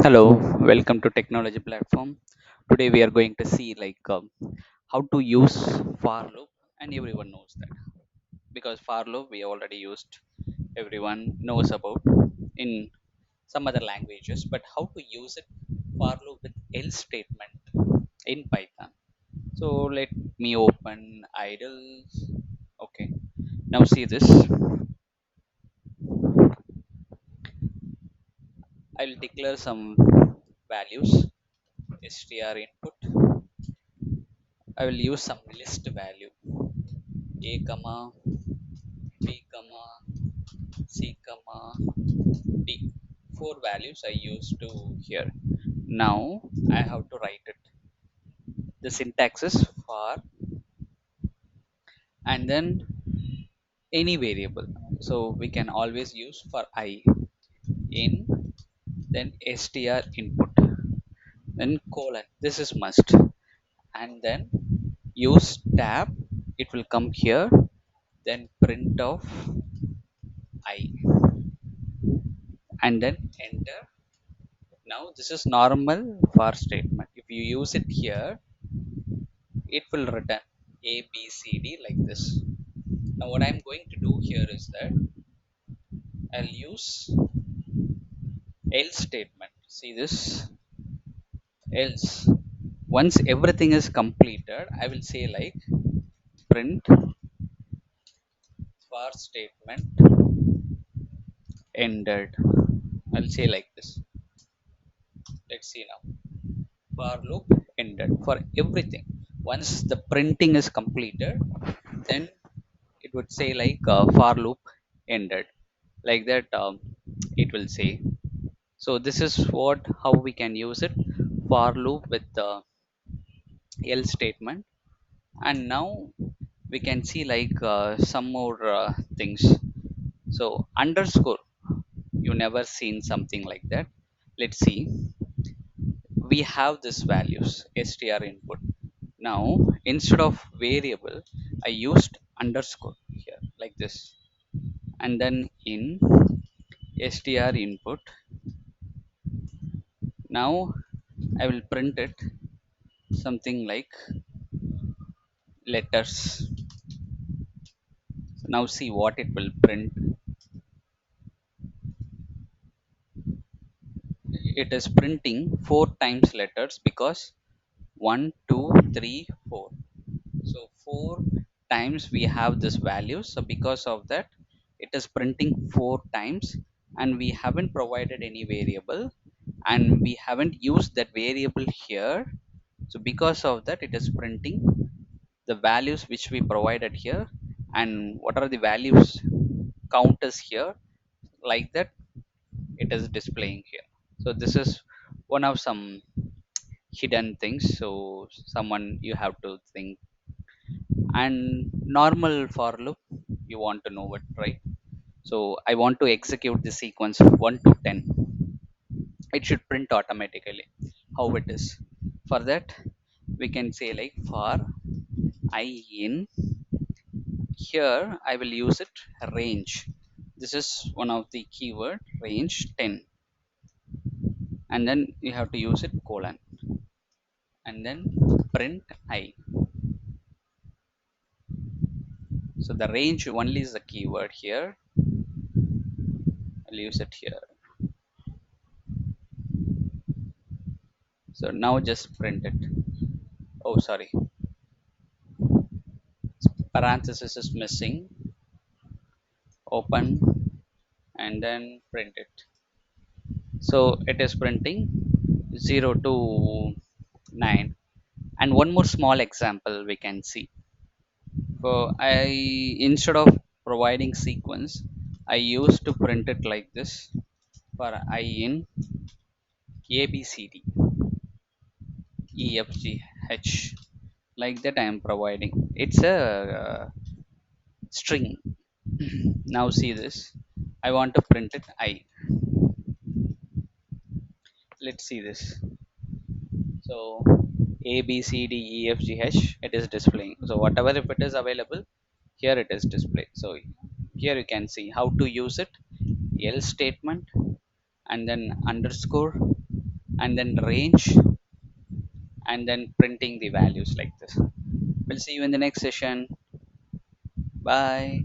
Hello, welcome to Technology Platform. Today we are going to see how to use for loop, and everyone knows that because for loop we already used, everyone knows about in some other languages, but how to use it for loop with else statement in Python. So let me open idle. Okay, now see this. I will declare some values str input. I will use some list value a comma b comma c comma d. Four values I used to here. Now I have to write it. The syntax is for and then any variable. So we can always use for I in then str input then colon. This is must and then use tab. It will come here. Then print of I and then enter. Now this is normal for statement. If you use it here, it will return A, B, C, D like this. Now what I'm going to do here is that I'll use else statement. See this else. Once everything is completed, I will say like print for statement ended. I'll say like this. Let's see now. For loop ended for everything. Once the printing is completed, then it would say like for loop ended like that. It will say. So this is what how we can use it for loop with the else statement. And now we can see some more things. So underscore, you never seen something like that. Let's see. We have this values str input. Now instead of variable I used underscore here like this, and then in str input. Now I will print it something like letters. So now see what it will print. It is printing four times letters because one, two, three, four. So four times we have this value. So because of that, it is printing four times, and we haven't provided any variable, and we haven't used that variable here. So because of that, it is printing the values which we provided here, and what are the values count is here like that it is displaying here. So this is one of some hidden things, so someone you have to think. And normal for loop, you want to know it, right? So I want to execute the sequence 1 to 10. It should print automatically how it is. For that we can say like for I in here I will use it range. This is one of the keyword range 10, and then you have to use it colon and then print I. So the range only is the keyword here. I'll use it here. So now just print it. Oh, sorry. Parenthesis is missing. Open and then print it. So it is printing 0 to 9. And one more small example we can see. So instead of providing sequence, I used to print it like this for I in A B C D E F G H, like that I am providing. It's a string. Now see this. I want to print it I. Let's see this. So A B C D E F G H, it is displaying. So whatever if it is available here, it is displayed. So here you can see how to use it. Else statement and then underscore and then range, and then printing the values like this. We'll see you in the next session. Bye.